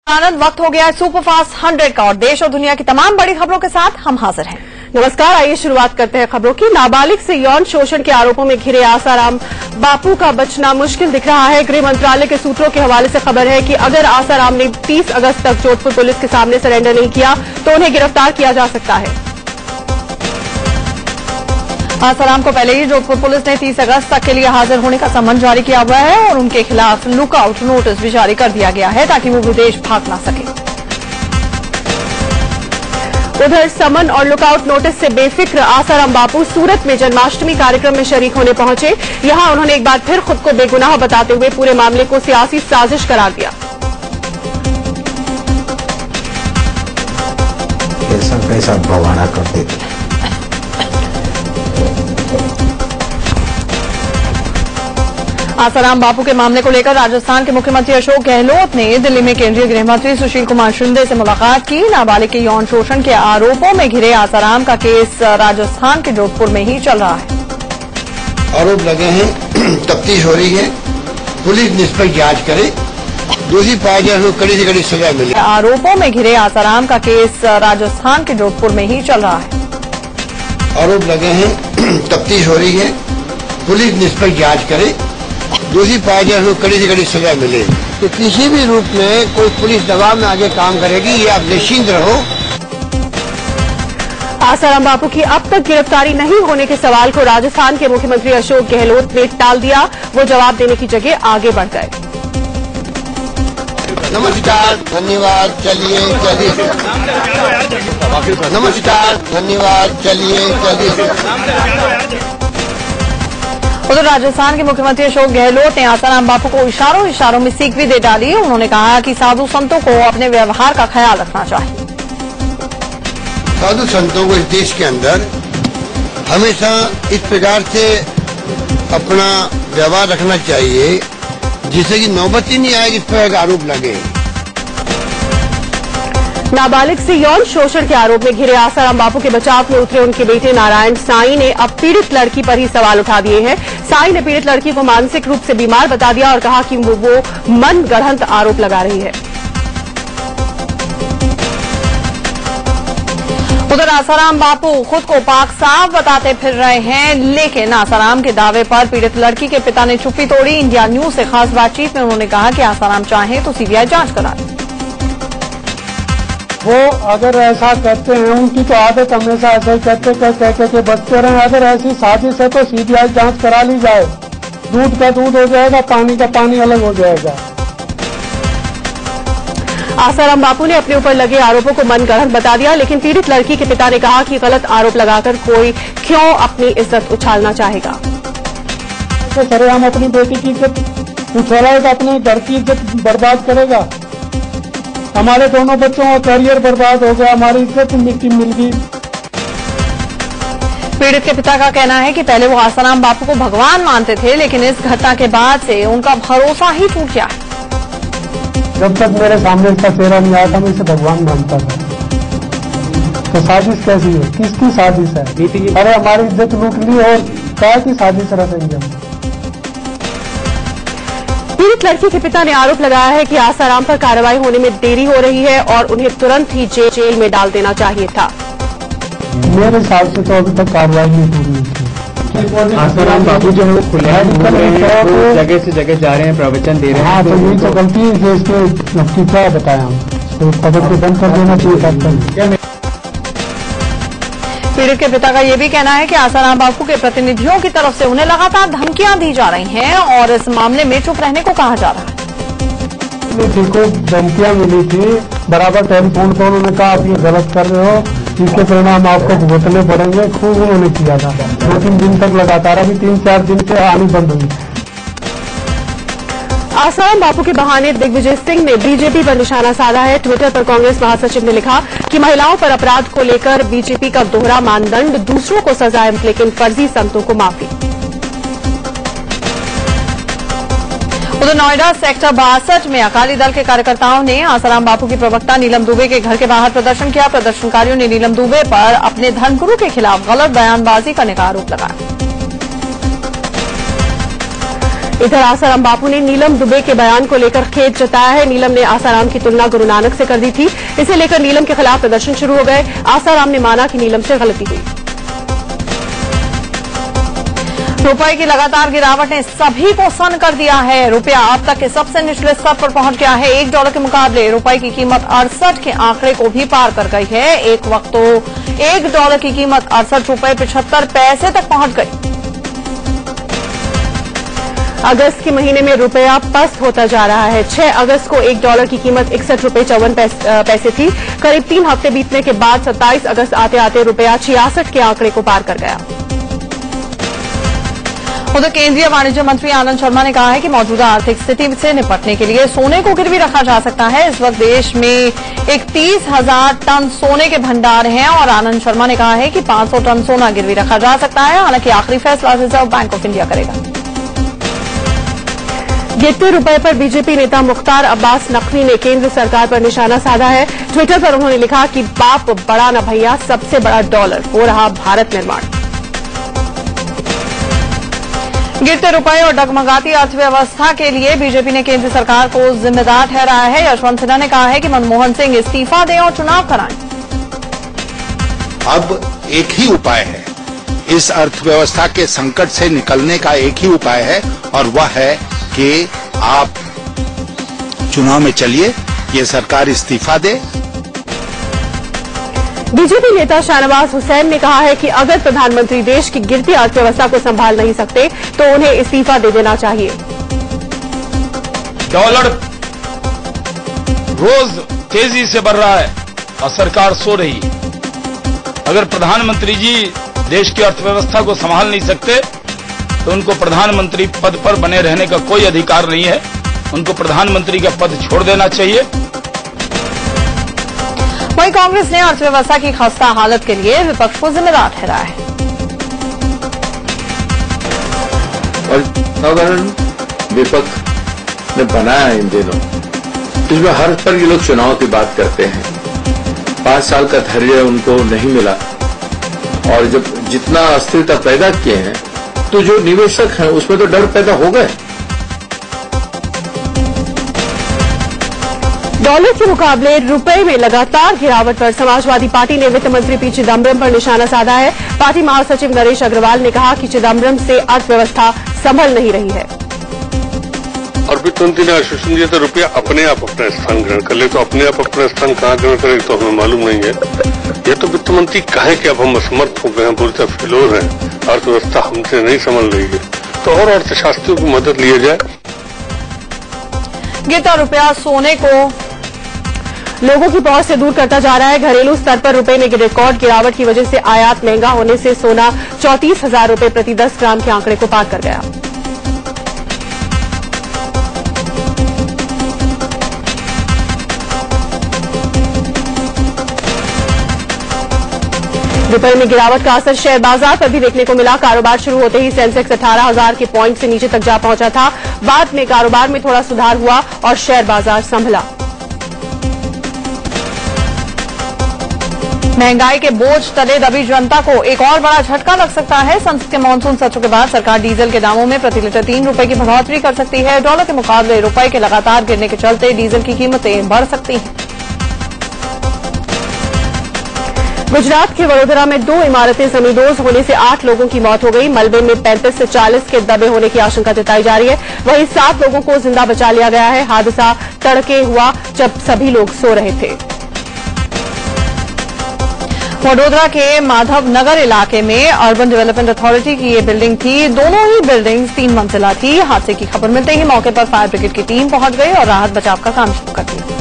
आनंद वक्त हो गया है सुपरफास्ट 100 का और देश और दुनिया की तमाम बड़ी खबरों के साथ हम हाजिर हैं। नमस्कार, आइए शुरुआत करते हैं खबरों की। नाबालिग से यौन शोषण के आरोपों में घिरे आसाराम बापू का बचना मुश्किल दिख रहा है। गृह मंत्रालय के सूत्रों के हवाले से खबर है कि अगर आसाराम ने 30 अगस्त तक जोधपुर पुलिस के सामने सरेंडर नहीं किया तो उन्हें गिरफ्तार किया जा सकता है। आसाराम को पहले ही जोधपुर पुलिस ने 30 अगस्त तक के लिए हाजिर होने का सम्मन जारी किया हुआ है और उनके खिलाफ लुकआउट नोटिस भी जारी कर दिया गया है ताकि वो विदेश भाग ना सके। उधर समन और लुकआउट नोटिस से बेफिक्र आसाराम बापू सूरत में जन्माष्टमी कार्यक्रम में शरीक होने पहुंचे। यहां उन्होंने एक बार फिर खुद को बेगुनाह बताते हुए पूरे मामले को सियासी साजिश करार दिया। कैसा कैसा बवाना करते थे। आसाराम बापू के मामले को लेकर राजस्थान के मुख्यमंत्री अशोक गहलोत ने दिल्ली में केंद्रीय गृह मंत्री सुशील कुमार शिंदे से मुलाकात की। नाबालिग के यौन शोषण के आरोपों में घिरे आसाराम का केस राजस्थान के जोधपुर में ही चल रहा है। आरोप लगे हैं, तफ्तीश हो रही है, पुलिस निष्पक्ष जांच करे, दोषी पाए जाए तो कड़ी से कड़ी सजा मिले। आरोपों में घिरे आसाराम का केस राजस्थान के जोधपुर में ही चल रहा है। आरोप लगे हैं, तफ्तीश हो रही है, पुलिस निष्पक्ष जांच करे, दोषी पाए जाए तो कड़ी से कड़ी सजा मिले। तो किसी भी रूप में कोई पुलिस दबाव में आगे काम करेगी, ये आप निश्चिंत रहो। आसाराम बापू की अब तक गिरफ्तारी नहीं होने के सवाल को राजस्थान के मुख्यमंत्री अशोक गहलोत ने टाल दिया। वो जवाब देने की जगह आगे बढ़ गए। नमस्कार, धन्यवाद, चलिए। नमस्कार, धन्यवाद, चलिए। उधर राजस्थान के मुख्यमंत्री अशोक गहलोत ने आसाराम बापू को इशारों में सीख भी दे डाली। उन्होंने कहा कि साधु संतों को अपने व्यवहार का ख्याल रखना चाहिए। साधु संतों को इस देश के अंदर हमेशा इस प्रकार से अपना व्यवहार रखना चाहिए जिससे कि नौबत ही नहीं आए इस पर आरोप लगे। नाबालिग से यौन शोषण के आरोप में घिरे आसाराम बापू के बचाव में उतरे उनके बेटे नारायण साईं ने अब पीड़ित लड़की पर ही सवाल उठा दिए हैं। साईं ने पीड़ित लड़की को मानसिक रूप से बीमार बता दिया और कहा कि वो मन गढ़ंत आरोप लगा रही है। उधर आसाराम बापू खुद को पाक साफ बताते फिर रहे हैं, लेकिन आसाराम के दावे पर पीड़ित लड़की के पिता ने चुप्पी तोड़ी। इंडिया न्यूज से खास बातचीत में उन्होंने कहा कि आसाराम चाहे तो सीबीआई जांच करा। वो अगर ऐसा करते हैं, उनकी तो आदत हमेशा ऐसा ही कहते बचते रहे। अगर ऐसी साजिश है तो सीबीआई जांच करा ली जाए। दूध का दूध हो जाएगा, पानी का पानी अलग हो जाएगा। आसाराम बापू ने अपने ऊपर लगे आरोपों को मनगढ़ंत बता दिया, लेकिन पीड़ित लड़की के पिता ने कहा कि गलत आरोप लगाकर कोई क्यों अपनी इज्जत उछालना चाहेगा। तो सरेआम अपनी बेटी की इज्जत उछालेगा, अपने घर की इज्जत बर्बाद करेगा। हमारे दोनों बच्चों का करियर बर्बाद हो गया, हमारी इज्जत मिट्टी मिल गई। पीड़ित के पिता का कहना है कि पहले वो आसाराम बापू को भगवान मानते थे, लेकिन इस घटना के बाद से उनका भरोसा ही टूट गया है। जब तक मेरे सामने इसका चेहरा नहीं आया था मैं इसे भगवान मानता था। तो साजिश कैसी है? किसकी साजिश है? अरे हमारी इज्जत लूट ली और क्या की साजिश रखेंगे हम? पीड़ित लड़की के पिता ने आरोप लगाया है कि आसाराम पर कार्रवाई होने में देरी हो रही है और उन्हें तुरंत ही जेल में डाल देना चाहिए था। मेरे हिसाब से तो अभी तक कार्रवाई नहीं पूरी हुई। आसाराम बापू जो है वो खुले जगह से जगह जा रहे हैं, प्रवचन दे रहे हैं। हाँ, तो यही तो गलती है इसके क्या बताया हम तो पकड़ के बंद कर देना चाहिए। पीड़ित के पिता का यह भी कहना है कि आसाराम बापू के प्रतिनिधियों की तरफ से उन्हें लगातार धमकियां दी जा रही हैं और इस मामले में चुप रहने को कहा जा रहा है। को धमकियां मिली थी, बराबर टेलीफोन पर उन्होंने कहा आप ये गलत कर रहे हो, इसके परिणाम आपको भुगतने पड़ेंगे। खूब उन्होंने किया था, 2-3 दिन तक लगातार। अभी 3-4 दिन से आनी बंद हुई। आसाराम बापू के बहाने दिग्विजय सिंह ने बीजेपी पर निशाना साधा है। ट्विटर पर कांग्रेस महासचिव ने लिखा कि महिलाओं पर अपराध को लेकर बीजेपी का दोहरा मानदंड, दूसरों को सजाए लेकिन फर्जी संतों को माफी। उधर नोएडा सेक्टर 62 में अकाली दल के कार्यकर्ताओं ने आसाराम बापू की प्रवक्ता नीलम दुबे के घर के बाहर प्रदर्शन किया। प्रदर्शनकारियों ने नीलम दुबे पर अपने धर्मगुरु के खिलाफ गलत बयानबाजी करने का आरोप लगाया। इधर आसाराम बापू ने नीलम दुबे के बयान को लेकर खेद जताया है। नीलम ने आसाराम की तुलना गुरु नानक से कर दी थी। इसे लेकर नीलम के खिलाफ प्रदर्शन शुरू हो गए। आसाराम ने माना कि नीलम से गलती हुई। रुपए की लगातार गिरावट ने सभी को सन्न कर दिया है। रुपया अब तक के सबसे निचले स्तर पर पहुंच गया है। $1 के मुकाबले रुपए की कीमत 68 के आंकड़े को भी पार कर गई है। एक वक्त तो $1 की कीमत 68.75 तक पहुंच गई। अगस्त के महीने में रुपया पस्त होता जा रहा है। 6 अगस्त को $1 की कीमत 61.54 थी। करीब 3 हफ्ते बीतने के बाद 27 अगस्त आते आते रुपया 66 के आंकड़े को पार कर गया। उधर केंद्रीय वाणिज्य मंत्री आनंद शर्मा ने कहा है कि मौजूदा आर्थिक स्थिति से निपटने के लिए सोने को गिरवी रखा जा सकता है। इस वक्त देश में 31,000 टन सोने के भंडार हैं और आनंद शर्मा ने कहा है कि 500 टन सोना गिरवी रखा जा सकता है। हालांकि आखिरी फैसला रिजर्व बैंक ऑफ इंडिया करेगा। गिरते रुपए पर बीजेपी नेता मुख्तार अब्बास नकवी ने केंद्र सरकार पर निशाना साधा है। ट्विटर पर उन्होंने लिखा कि बाप बड़ा न भैया, सबसे बड़ा डॉलर हो रहा भारत निर्माण। गिरते रुपए और डगमगाती अर्थव्यवस्था के लिए बीजेपी ने केंद्र सरकार को जिम्मेदार ठहराया है। यशवंत सिन्हा ने कहा है कि मनमोहन सिंह इस्तीफा दें और चुनाव कराएं। अब एक ही उपाय है, इस अर्थव्यवस्था के संकट से निकलने का एक ही उपाय है और वह है कि आप चुनाव में चलिए, ये सरकार इस्तीफा दे। बीजेपी नेता शाहनवाज हुसैन ने कहा है कि अगर प्रधानमंत्री देश की गिरती अर्थव्यवस्था को संभाल नहीं सकते तो उन्हें इस्तीफा दे देना चाहिए। डॉलर रोज तेजी से बढ़ रहा है और सरकार सो रही है। अगर प्रधानमंत्री जी देश की अर्थव्यवस्था को संभाल नहीं सकते तो उनको प्रधानमंत्री पद पर बने रहने का कोई अधिकार नहीं है। उनको प्रधानमंत्री का पद छोड़ देना चाहिए। वहीं कांग्रेस ने अर्थव्यवस्था की खस्ता हालत के लिए विपक्ष को जिम्मेदार ठहराया है। और साधारण विपक्ष ने बनाया इन दिनों, इसमें हर पर ये लोग चुनाव की बात करते हैं। 5 साल का धैर्य उनको नहीं मिला और जब जितना अस्थिरता पैदा किए हैं तो जो निवेशक हैं उसमें तो डर पैदा हो गए। डॉलर के मुकाबले रुपए में लगातार गिरावट पर समाजवादी पार्टी ने वित्त मंत्री पी चिदम्बरम पर निशाना साधा है। पार्टी महासचिव नरेश अग्रवाल ने कहा कि चिदम्बरम से अर्थव्यवस्था संभल नहीं रही है। और वित्त मंत्री ने आश्वासन दिया था रुपया अपने आप अपना स्थान ग्रहण कर ले, तो अपने आप अपना स्थान कहाँ ग्रहण करे तो हमें मालूम नहीं है। यह तो वित्त मंत्री कहे कि अब हम असमर्थ हो गए हैं, पूरी तरह फेलोर हैं, अर्थव्यवस्था हमसे नहीं संभल रही है, तो और अर्थशास्त्रियों की मदद लिया जाए। गिरता रुपया सोने को लोगों की पहुंच से दूर करता जा रहा है। घरेलू स्तर पर रुपए में रिकॉर्ड गिरावट की वजह से आयात महंगा होने से सोना 34,000 रुपए प्रति 10 ग्राम के आंकड़े को पार कर गया। रुपए में गिरावट का असर शेयर बाजार पर भी देखने को मिला। कारोबार शुरू होते ही सेंसेक्स 18,000 के पॉइंट से नीचे तक जा पहुंचा था। बाद में कारोबार में थोड़ा सुधार हुआ और शेयर बाजार संभला। महंगाई के बोझ तले दबी जनता को एक और बड़ा झटका लग सकता है। संसद के मानसून सत्र के बाद सरकार डीजल के दामों में प्रति लीटर 3 रुपए की बढ़ोतरी कर सकती है। डॉलर के मुकाबले रुपए के लगातार गिरने के चलते डीजल की कीमतें बढ़ सकती हैं। गुजरात के वडोदरा में 2 इमारतें जमींदोज होने से 8 लोगों की मौत हो गई। मलबे में 35 से 40 के दबे होने की आशंका जताई जा रही है। वहीं 7 लोगों को जिंदा बचा लिया गया है। हादसा तड़के हुआ जब सभी लोग सो रहे थे। वडोदरा के माधव नगर इलाके में अर्बन डेवलपमेंट अथॉरिटी की ये बिल्डिंग थी। दोनों ही बिल्डिंग्स 3 मंजिला थी। हादसे की खबर मिलते ही मौके पर फायर ब्रिगेड की टीम पहुंच गई और राहत बचाव का काम शुरू कर दिया।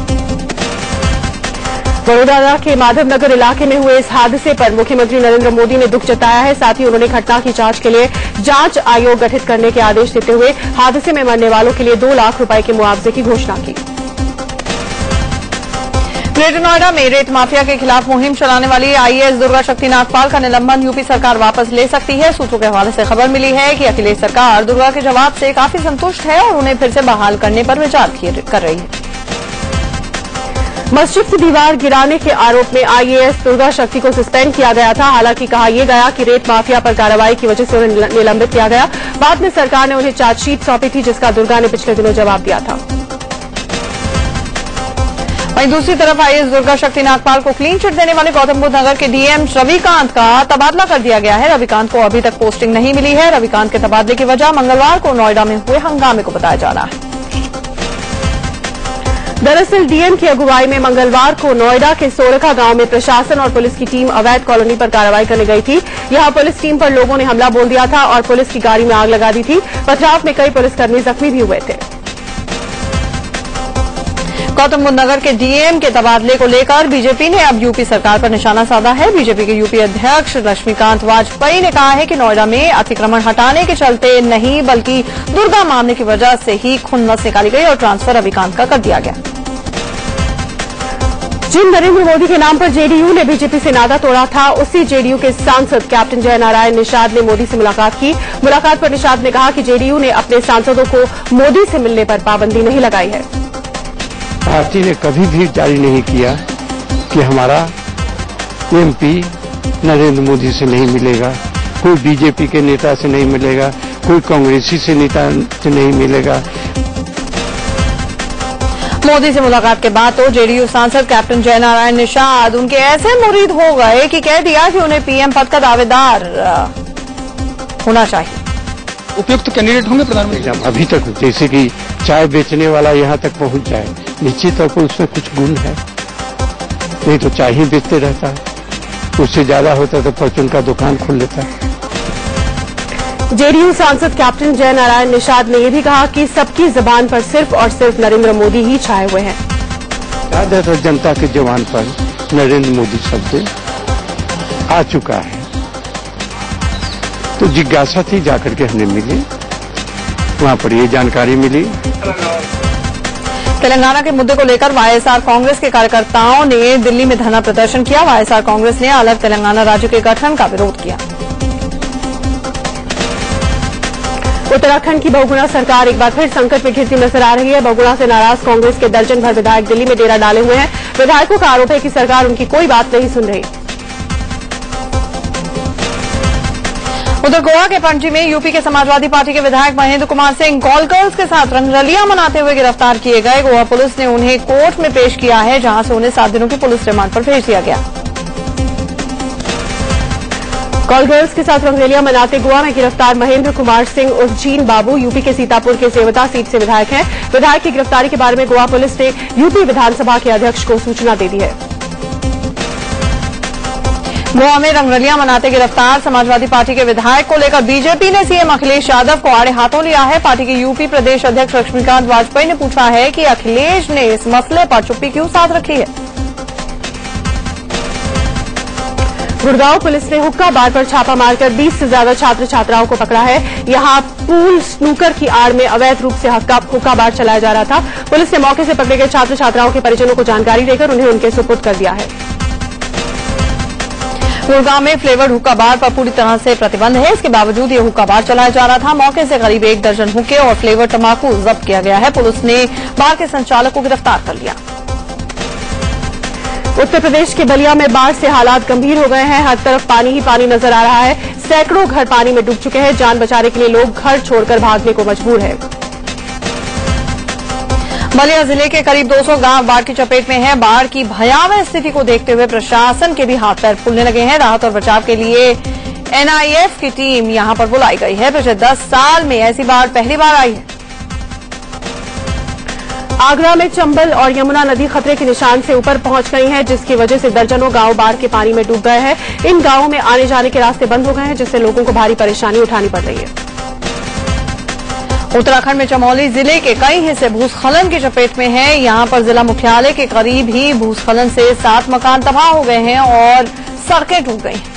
वडोदरा के माधव नगर इलाके में हुए इस हादसे पर मुख्यमंत्री नरेंद्र मोदी ने दुख जताया है। साथ ही उन्होंने घटना की जांच के लिए जांच आयोग गठित करने के आदेश देते हुए हादसे में मरने वालों के लिए 2 लाख रुपए के मुआवजे की घोषणा की। ग्रेटर नोएडा में रेत माफिया के खिलाफ मुहिम चलाने वाली आईएएस दुर्गा शक्ति नागपाल का निलंबन यूपी सरकार वापस ले सकती है। सूत्रों के हवाले से खबर मिली है कि अखिलेश सरकार दुर्गा के जवाब से काफी संतुष्ट है और उन्हें फिर से बहाल करने पर विचार कर रही है। मस्जिद की दीवार गिराने के आरोप में आईएएस दुर्गा शक्ति को सस्पेंड किया गया था। हालांकि कहा यह गया कि रेत माफिया पर कार्रवाई की वजह से उन्हें निलंबित किया गया। बाद में सरकार ने उन्हें चार्जशीट सौंपी थी, जिसका दुर्गा ने पिछले दिनों जवाब दिया था। वहीं दूसरी तरफ आईएएस दुर्गा शक्ति नागपाल को क्लीन चिट देने वाले गौतम बुद्ध नगर के डीएम रविकांत का तबादला कर दिया गया है। रविकांत को अभी तक पोस्टिंग नहीं मिली है। रविकांत के तबादले की वजह मंगलवार को नोएडा में हुए हंगामे को बताया जा रहा है। दरअसल डीएम की अगुवाई में मंगलवार को नोएडा के सोरखा गांव में प्रशासन और पुलिस की टीम अवैध कॉलोनी पर कार्रवाई करने गई थी। यहां पुलिस टीम पर लोगों ने हमला बोल दिया था और पुलिस की गाड़ी में आग लगा दी थी। पथराव में कई पुलिसकर्मी जख्मी भी हुए थे। गौतम बुद्ध नगर के डीएम के तबादले को लेकर बीजेपी ने अब यूपी सरकार पर निशाना साधा है। बीजेपी के यूपी अध्यक्ष लक्ष्मीकांत वाजपेयी ने कहा है कि नोएडा में अतिक्रमण हटाने के चलते नहीं बल्कि दुर्गा मामले की वजह से ही खुन्नस निकाली गई और ट्रांसफर रविकांत का कर दिया गया। जिन नरेंद्र मोदी के नाम पर जेडीयू ने बीजेपी से नाता तोड़ा था, उसी जेडीयू के सांसद कैप्टन जयनारायण निषाद ने मोदी से मुलाकात की। मुलाकात पर निषाद ने कहा कि जेडीयू ने अपने सांसदों को मोदी से मिलने पर पाबंदी नहीं लगाई है। पार्टी ने कभी भी जारी नहीं किया कि हमारा एमपी नरेंद्र मोदी से नहीं मिलेगा, कोई बीजेपी के नेता से नहीं मिलेगा, कोई कांग्रेसी से नेता से नहीं मिलेगा। मोदी से मुलाकात के बाद तो जेडीयू सांसद कैप्टन जयनारायण निषाद उनके ऐसे मुरीद हो गए कि कह दिया कि उन्हें पीएम पद का दावेदार होना चाहिए। उपयुक्त कैंडिडेट होंगे प्रधानमंत्री? अभी तक जैसे कि चाय बेचने वाला यहाँ तक पहुंच जाए, निश्चित तौर पर उसमें कुछ गुण है, नहीं तो चाय ही बेचते रहता है। उससे ज्यादा होता तो फॉर्चून का दुकान खोल लेता है। जेडीयू सांसद कैप्टन जयनारायण निषाद ने यह भी कहा कि सबकी जबान पर सिर्फ और सिर्फ नरेंद्र मोदी ही छाए हुए हैं। ज्यादातर जनता के जबान पर नरेंद्र मोदी शब्द आ चुका है, तो जिज्ञासा थी जाकर के हमें मिली, वहां पर ये जानकारी मिली। तेलंगाना के मुद्दे को लेकर वाईएसआर कांग्रेस के कार्यकर्ताओं ने दिल्ली में धरना प्रदर्शन किया। वाईएसआर कांग्रेस ने अलग तेलंगाना राज्य के गठन का विरोध किया। उत्तराखंड की बहुगुणा सरकार एक बार फिर संकट में घिरती नजर आ रही है। बहुगुणा से नाराज कांग्रेस के दर्जन भर विधायक दिल्ली में डेरा डाले हुए हैं। विधायकों का आरोप है कि सरकार उनकी कोई बात नहीं सुन रही। उधर गोवा के पणजी में यूपी के समाजवादी पार्टी के विधायक महेंद्र कुमार सिंह कॉल गर्ल्स के साथ रंगरलियां मनाते हुए गिरफ्तार किए गए। गोवा पुलिस ने उन्हें कोर्ट में पेश किया है, जहां से उन्हें 7 दिनों की पुलिस रिमांड पर भेज दिया गया। कॉल गर्ल्स के साथ रंगरलियां मनाते गोवा में गिरफ्तार महेंद्र कुमार सिंह उर्फ जीन बाबू यूपी के सीतापुर के सेवता सीट से विधायक हैं। विधायक की गिरफ्तारी के बारे में गोवा पुलिस ने यूपी विधानसभा के अध्यक्ष को सूचना दे दी है। गोवा में रंगरलियां मनाते गिरफ्तार समाजवादी पार्टी के विधायक को लेकर बीजेपी ने सीएम अखिलेश यादव को आड़े हाथों लिया है। पार्टी के यूपी प्रदेश अध्यक्ष लक्ष्मीकांत वाजपेयी ने पूछा है कि अखिलेश ने इस मसले पर चुप्पी क्यों साध रखी है। गुड़गांव पुलिस ने हुक्का बार पर छापा मारकर 20 से ज्यादा छात्र छात्राओं को पकड़ा है। यहां पूल स्नूकर की आड़ में अवैध रूप से हुक्का बार चलाया जा रहा था। पुलिस ने मौके से पकड़े गए छात्र छात्राओं के परिजनों को जानकारी देकर उन्हें उनके सुपुर्द कर दिया है। गुड़गांव में फ्लेवर्ड हुक्का बार पर पूरी तरह से प्रतिबंध है। इसके बावजूद ये हुक्का बार चलाया जा रहा था। मौके से करीब 1 दर्जन हुक्के और फ्लेवर्ड तंबाकू जब्त किया गया है। पुलिस ने बार के संचालक को गिरफ्तार कर लिया। उत्तर प्रदेश के बलिया में बाढ़ से हालात गंभीर हो गए हैं। हर तरफ पानी ही पानी नजर आ रहा है। सैकड़ों घर पानी में डूब चुके हैं। जान बचाने के लिए लोग घर छोड़कर भागने को मजबूर हैं। बलिया जिले के करीब 200 गांव बाढ़ की चपेट में हैं। बाढ़ की भयावह स्थिति को देखते हुए प्रशासन के भी हाथ पैर फूलने लगे हैं। राहत और बचाव के लिए एनआईएफ की टीम यहां पर बुलाई गई है। पिछले 10 साल में ऐसी बाढ़ पहली बार आई है। आगरा में चंबल और यमुना नदी खतरे के निशान से ऊपर पहुंच गई है, जिसकी वजह से दर्जनों गांव बाढ़ के पानी में डूब गए हैं। इन गांवों में आने जाने के रास्ते बंद हो गए हैं, जिससे लोगों को भारी परेशानी उठानी पड़ रही है। उत्तराखंड में चमोली जिले के कई हिस्से भूस्खलन की चपेट में हैं। यहां पर जिला मुख्यालय के करीब ही भूस्खलन से 7 मकान तबाह हो गए हैं और सड़कें टूट गई हैं।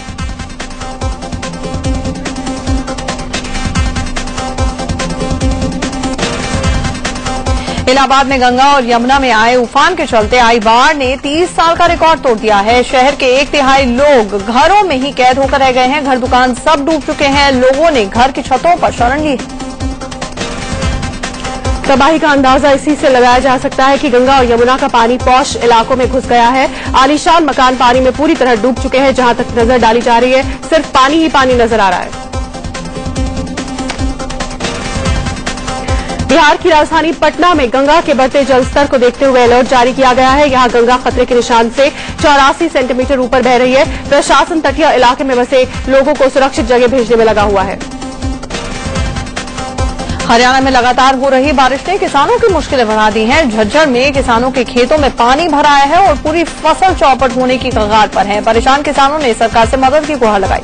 इलाहाबाद में गंगा और यमुना में आए उफान के चलते आई बाढ़ ने 30 साल का रिकॉर्ड तोड़ दिया है। शहर के 1/3 लोग घरों में ही कैद होकर रह गए हैं। घर दुकान सब डूब चुके हैं। लोगों ने घर की छतों पर शरण ली है। तबाही का अंदाजा इसी से लगाया जा सकता है कि गंगा और यमुना का पानी पौष इलाकों में घुस गया है। आलीशान मकान पानी में पूरी तरह डूब चुके हैं। जहां तक नजर डाली जा रही है, सिर्फ पानी ही पानी नजर आ रहा है। बिहार की राजधानी पटना में गंगा के बढ़ते जलस्तर को देखते हुए अलर्ट जारी किया गया है। यहां गंगा खतरे के निशान से 84 सेंटीमीटर ऊपर बह रही है। प्रशासन तटीय इलाके में बसे लोगों को सुरक्षित जगह भेजने में लगा हुआ है। हरियाणा में लगातार हो रही बारिश ने किसानों की मुश्किलें बढ़ा दी हैं। झज्जर में किसानों के खेतों में पानी भर आया है और पूरी फसल चौपट होने की कगार पर है। परेशान किसानों ने सरकार से मदद की गुहार लगाई।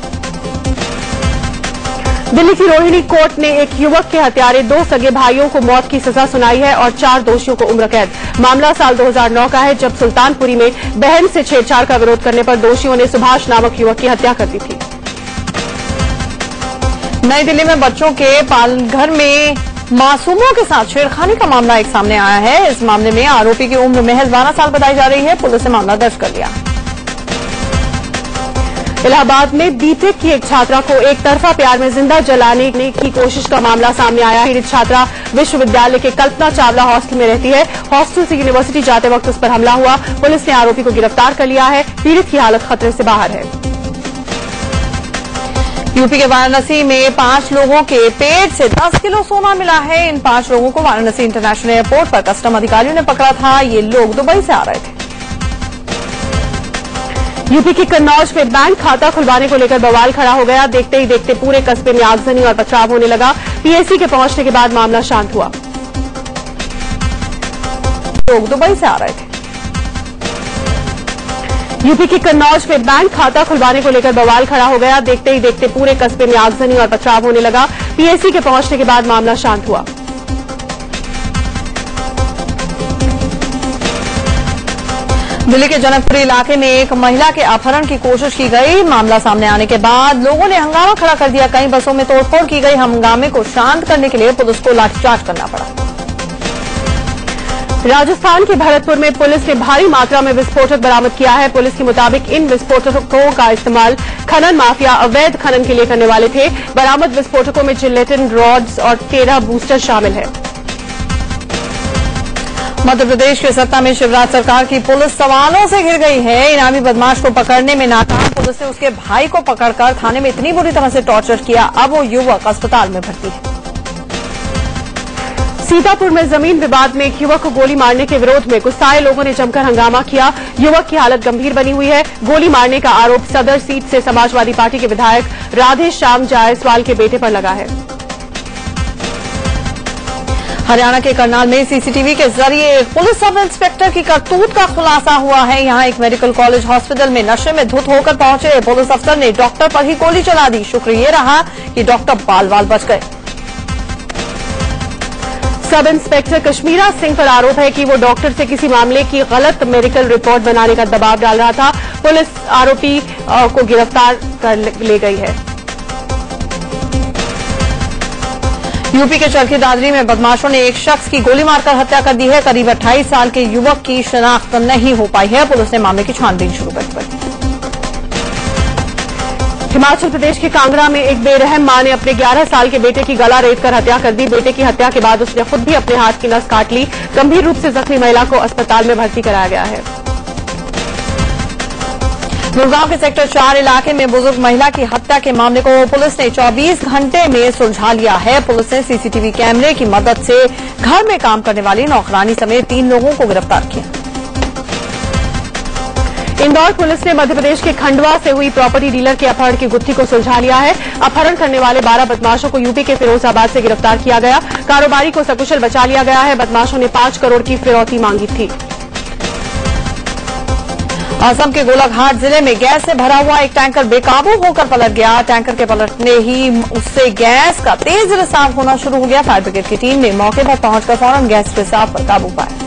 दिल्ली की रोहिणी कोर्ट ने एक युवक के हत्यारे 2 सगे भाइयों को मौत की सजा सुनाई है और 4 दोषियों को उम्र कैद। मामला साल 2009 का है, जब सुल्तानपुरी में बहन से छेड़छाड़ का विरोध करने पर दोषियों ने सुभाष नामक युवक की हत्या कर दी थी। नई दिल्ली में बच्चों के पालघर में मासूमों के साथ छेड़खानी का मामला एक सामने आया है। इस मामले में आरोपी की उम्र महज 12 साल बताई जा रही है। पुलिस ने मामला दर्ज कर लिया। इलाहाबाद में बीटेक की एक छात्रा को एक तरफा प्यार में जिंदा जलाने की कोशिश का मामला सामने आया है। पीड़ित छात्रा विश्वविद्यालय के कल्पना चावला हॉस्टल में रहती है। हॉस्टल से यूनिवर्सिटी जाते वक्त उस पर हमला हुआ। पुलिस ने आरोपी को गिरफ्तार कर लिया है। पीड़ित की हालत खतरे से बाहर है। यूपी के वाराणसी में 5 लोगों के पेट से 10 किलो सोना मिला है। इन 5 लोगों को वाराणसी इंटरनेशनल एयरपोर्ट पर कस्टम अधिकारियों ने पकड़ा था। ये लोग दुबई से आ रहे थे। यूपी के कन्नौज में बैंक खाता खुलवाने को लेकर बवाल खड़ा हो गया। देखते ही देखते पूरे कस्बे में आगजनी और पथराव होने लगा। पीएससी के पहुंचने के बाद मामला शांत हुआ। लोग दुबई से आ रहे थे। यूपी के कन्नौज में बैंक खाता खुलवाने को लेकर बवाल खड़ा हो गया। देखते ही देखते पूरे कस्बे में आगजनी और पथराव होने लगा। पीएससी के पहुंचने के बाद मामला शांत हुआ। दिल्ली के जनकपुरी इलाके में एक महिला के अपहरण की कोशिश की गई। मामला सामने आने के बाद लोगों ने हंगामा खड़ा कर दिया। कई बसों में तोड़फोड़ की गई। हंगामे को शांत करने के लिए पुलिस को लाठीचार्ज करना पड़ा। राजस्थान के भरतपुर में पुलिस ने भारी मात्रा में विस्फोटक बरामद किया है। पुलिस के मुताबिक इन विस्फोटकों का इस्तेमाल खनन माफिया अवैध खनन के लिए करने वाले थे। बरामद विस्फोटकों में जिलेटिन रॉड्स और 13 बूस्टर शामिल है। मध्य प्रदेश के सत्ता में शिवराज सरकार की पुलिस सवालों से घिर गई है। इनामी बदमाश को पकड़ने में नाकाम पुलिस ने उसके भाई को पकड़कर थाने में इतनी बुरी तरह से टॉर्चर किया। अब वो युवक अस्पताल में भर्ती है। सीतापुर में जमीन विवाद में एक युवक को गोली मारने के विरोध में गुस्साए लोगों ने जमकर हंगामा किया। युवक की हालत गंभीर बनी हुई है। गोली मारने का आरोप सदर सीट से समाजवादी पार्टी के विधायक राधे श्याम जायसवाल के बेटे पर लगा है। हरियाणा के करनाल में सीसीटीवी के जरिए एक पुलिस सब इंस्पेक्टर की करतूत का खुलासा हुआ है। यहां एक मेडिकल कॉलेज हॉस्पिटल में नशे में धुत होकर पहुंचे पुलिस अफसर ने डॉक्टर पर ही गोली चला दी। शुक्र ये रहा कि डॉक्टर बाल बच गए। सब इंस्पेक्टर कश्मीरा सिंह पर आरोप है कि वो डॉक्टर से किसी मामले की गलत मेडिकल रिपोर्ट बनाने का दबाव डाल रहा था। पुलिस आरोपी को गिरफ्तार कर ले गई है। यूपी के चरखी दादरी में बदमाशों ने एक शख्स की गोली मारकर हत्या कर दी है। करीब 28 साल के युवक की शनाख्त नहीं हो पाई है। पुलिस ने मामले की छानबीन शुरू कर दी। हिमाचल प्रदेश के कांगड़ा में एक बेरहम मां ने अपने 11 साल के बेटे की गला रेतकर हत्या कर दी। बेटे की हत्या के बाद उसने खुद भी अपने हाथ की नस काट ली। गंभीर रूप से जख्मी महिला को अस्पताल में भर्ती कराया गया है। गुड़गांव के सेक्टर 4 इलाके में बुजुर्ग महिला की हत्या के मामले को पुलिस ने 24 घंटे में सुलझा लिया है। पुलिस ने सीसीटीवी कैमरे की मदद से घर में काम करने वाली नौकरानी समेत 3 लोगों को गिरफ्तार किया। इंदौर पुलिस ने मध्य प्रदेश के खंडवा से हुई प्रॉपर्टी डीलर के अपहरण की गुत्थी को सुलझा लिया है। अपहरण करने वाले 12 बदमाशों को यूपी के फिरोजाबाद से गिरफ्तार किया गया। कारोबारी को सकुशल बचा लिया गया है। बदमाशों ने 5 करोड़ की फिरौती मांगी थी। असम के गोलाघाट जिले में गैस से भरा हुआ एक टैंकर बेकाबू होकर पलट गया। टैंकर के पलटने ही उससे गैस का तेज रिसाव होना शुरू हो गया। फायर ब्रिगेड की टीम ने मौके पर पहुंचकर फौरन गैस रिसाव पर काबू पाया।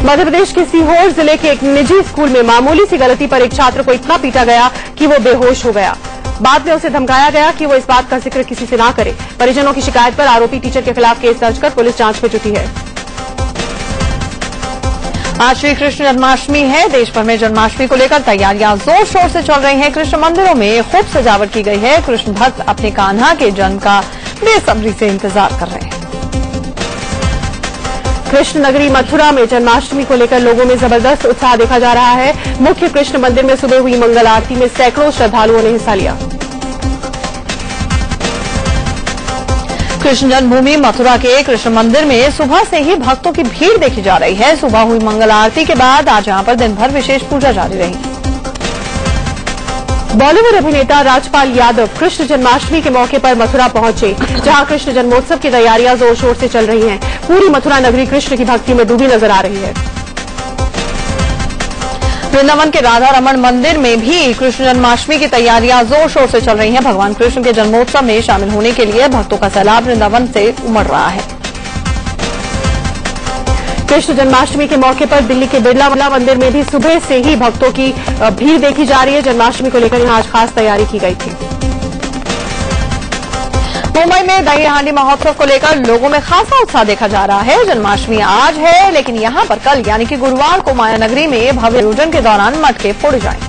मध्य प्रदेश के सीहोर जिले के एक निजी स्कूल में मामूली सी गलती पर एक छात्र को इतना पीटा गया कि वो बेहोश हो गया। बाद में उसे धमकाया गया कि वो इस बात का जिक्र किसी से ना करे। परिजनों की शिकायत पर आरोपी टीचर के खिलाफ केस दर्ज कर पुलिस जांच में जुटी है। आज श्री कृष्ण जन्माष्टमी है। देश भर में जन्माष्टमी को लेकर तैयारियां जोर शोर से चल रही हैं। कृष्ण मंदिरों में खूब सजावट की गई है। कृष्ण भक्त अपने कान्हा के जन्म का बेसब्री से इंतजार कर रहे हैं। कृष्ण नगरी मथुरा में जन्माष्टमी को लेकर लोगों में जबरदस्त उत्साह देखा जा रहा है। मुख्य कृष्ण मंदिर में सुबह हुई मंगल आरती में सैकड़ों श्रद्धालुओं ने हिस्सा लिया। कृष्ण जन्मभूमि मथुरा के कृष्ण मंदिर में सुबह से ही भक्तों की भीड़ देखी जा रही है। सुबह हुई मंगल आरती के बाद आज यहां पर दिन भर विशेष पूजा जारी रही। बॉलीवुड अभिनेता राजपाल यादव कृष्ण जन्माष्टमी के मौके पर मथुरा पहुंचे, जहां कृष्ण जन्मोत्सव की तैयारियां जोर शोर से चल रही हैं। पूरी मथुरा नगरी कृष्ण की भक्ति में डूबी नजर आ रही है। वृंदावन के राधा रमण मंदिर में भी कृष्ण जन्माष्टमी की तैयारियां जोर शोर से चल रही हैं। भगवान कृष्ण के जन्मोत्सव में शामिल होने के लिए भक्तों का सैलाब वृंदावन से उमड़ रहा है। कृष्ण जन्माष्टमी के मौके पर दिल्ली के बिरला मंदिर में भी सुबह से ही भक्तों की भीड़ देखी जा रही है। जन्माष्टमी को लेकर यहां आज खास तैयारी की गई थी। मुंबई में दही हांडी महोत्सव को लेकर लोगों में खासा उत्साह देखा जा रहा है। जन्माष्टमी आज है, लेकिन यहां पर कल यानी कि गुरुवार को माया नगरी में भव्य आयोजन के दौरान मटके फोड़े जाएंगे।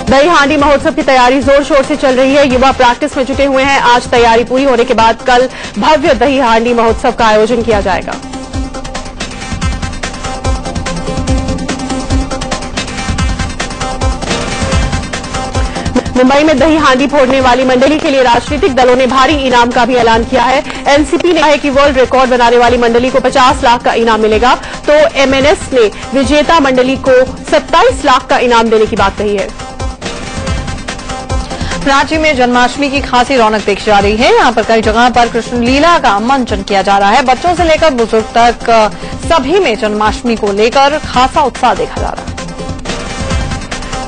दही हांडी महोत्सव की तैयारी जोर शोर से चल रही है। युवा प्रैक्टिस में जुटे हुए हैं। आज तैयारी पूरी होने के बाद कल भव्य दही हांडी महोत्सव का आयोजन किया जाएगा। मुंबई में दही हांडी फोड़ने वाली मंडली के लिए राजनीतिक दलों ने भारी इनाम का भी ऐलान किया है। एनसीपी ने कहा है कि वर्ल्ड रिकॉर्ड बनाने वाली मंडली को 50 लाख का इनाम मिलेगा, तो एमएनएस ने विजेता मंडली को 27 लाख का इनाम देने की बात कही है। रांची में जन्माष्टमी की खासी रौनक देखी जा रही है। यहां पर कई जगह पर कृष्ण लीला का मंचन किया जा रहा है। बच्चों से लेकर बुजुर्ग तक सभी में जन्माष्टमी को लेकर खासा उत्साह देखा जा रहा है।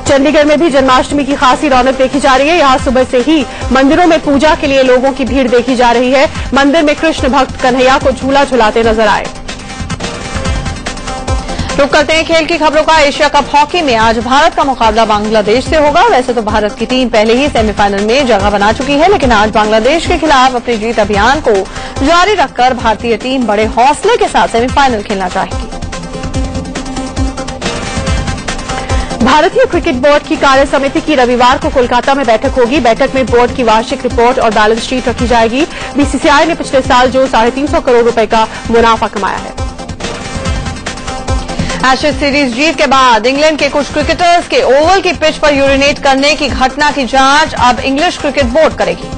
चंडीगढ़ में भी जन्माष्टमी की खासी रौनक देखी जा रही है। यहां सुबह से ही मंदिरों में पूजा के लिए लोगों की भीड़ देखी जा रही है। मंदिर में कृष्ण भक्त कन्हैया को झूला झुलाते नजर आए। रुक करते हैं खेल की खबरों का। एशिया कप हॉकी में आज भारत का मुकाबला बांग्लादेश से होगा। वैसे तो भारत की टीम पहले ही सेमीफाइनल में जगह बना चुकी है, लेकिन आज बांग्लादेश के खिलाफ अपनी जीत अभियान को जारी रखकर भारतीय टीम बड़े हौसले के साथ सेमीफाइनल खेलना चाहेगी। भारतीय क्रिकेट बोर्ड की कार्य समिति की रविवार को कोलकाता में बैठक होगी। बैठक में बोर्ड की वार्षिक रिपोर्ट और बैलेंस शीट रखी जाएगी। बीसीसीआई ने पिछले साल जो 350 करोड़ रुपए का मुनाफा कमाया है। एशेज सीरीज जीत के बाद इंग्लैंड के कुछ क्रिकेटर्स के ओवल की पिच पर यूरिनेट करने की घटना की जांच अब इंग्लिश क्रिकेट बोर्ड करेगी।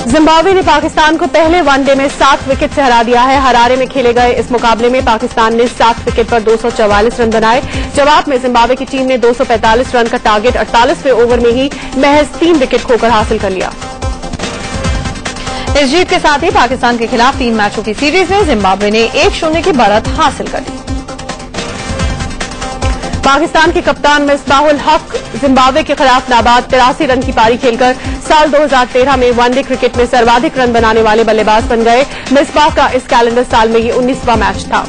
जिम्बाब्वे ने पाकिस्तान को पहले वनडे में 7 विकेट से हरा दिया है। हरारे में खेले गए इस मुकाबले में पाकिस्तान ने 7 विकेट पर 244 रन बनाए। जवाब में जिम्बाब्वे की टीम ने 245 रन का टारगेट 48वें ओवर में ही महज 3 विकेट खोकर हासिल कर लिया। इस जीत के साथ ही पाकिस्तान के खिलाफ 3 मैचों की सीरीज में जिम्बाब्वे ने 1-0 की बढ़त हासिल कर ली। पाकिस्तान के कप्तान मिसबाहुल हक जिम्बाब्वे के खिलाफ नाबाद 83 रन की पारी खेलकर साल 2013 में वनडे क्रिकेट में सर्वाधिक रन बनाने वाले बल्लेबाज बन गए। मिसबाह का इस कैलेंडर साल में ये 19वां मैच था।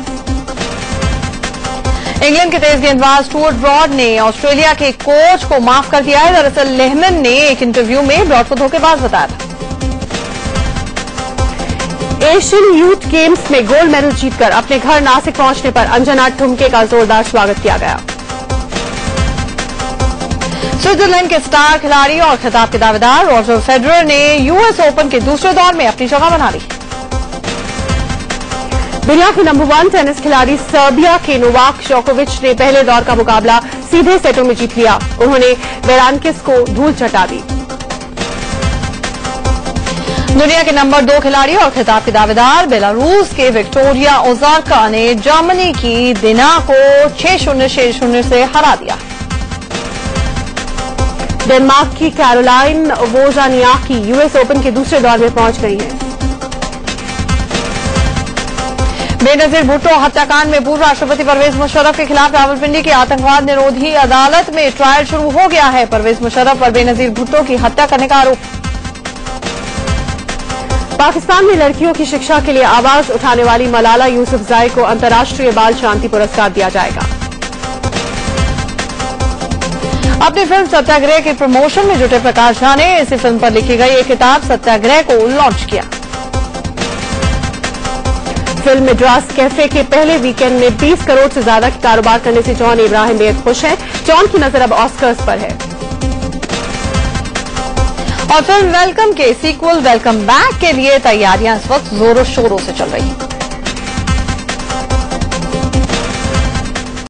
इंग्लैंड के तेज गेंदबाज स्टुअर्ट ब्रॉड ने ऑस्ट्रेलिया के कोच को माफ कर दिया है। दरअसल लेहमन ने एक इंटरव्यू में ब्रॉड को धोखेबाज बताया था। एशियन यूथ गेम्स में गोल्ड मेडल जीतकर अपने घर नासिक पहुंचने पर अंजना ठुमके का जोरदार स्वागत किया गया। स्विट्जरलैंड के स्टार खिलाड़ी और खिताब के दावेदार रॉजर फेडरर ने यूएस ओपन के दूसरे दौर में अपनी जगह बना ली। दुनिया के नंबर 1 टेनिस खिलाड़ी सर्बिया के नोवाक जोकोविच ने पहले दौर का मुकाबला सीधे सेटों में जीत लिया। उन्होंने बेरानकिस को धूल चटा दी। दुनिया के नंबर 2 खिलाड़ी और खिताब के दावेदार बेलारूस के विक्टोरिया ओजार्का ने जर्मनी की दिना को 6-0, 6-0 से हरा दिया। डेनमार्क की कैरोलाइन वोजानियाकी यूएस ओपन के दूसरे दौर में पहुंच गई हैं। बेनजीर भुट्टो हत्याकांड में पूर्व राष्ट्रपति परवेज मुशर्रफ के खिलाफ रावलपिंडी की आतंकवाद निरोधी अदालत में ट्रायल शुरू हो गया है। परवेज मुशर्रफ पर बेनजीर भुट्टो की हत्या करने का आरोप। पाकिस्तान में लड़कियों की शिक्षा के लिए आवाज उठाने वाली मलाला यूसुफजई को अंतर्राष्ट्रीय बाल शांति पुरस्कार दिया जाएगा। अपनी फिल्म सत्याग्रह के प्रमोशन में जुटे प्रकाश झा ने इसी फिल्म पर लिखी गई एक किताब सत्याग्रह को लॉन्च किया। फिल्म मद्रास कैफे के पहले वीकेंड में 20 करोड़ से ज्यादा का कारोबार करने से जॉन इब्राहिम बेहद खुश हैं। जॉन की नजर अब ऑस्कर्स पर है। और फिल्म वेलकम के सीक्वल वेलकम बैक के लिए तैयारियां इस वक्त जोरों शोरों से चल रही हैं।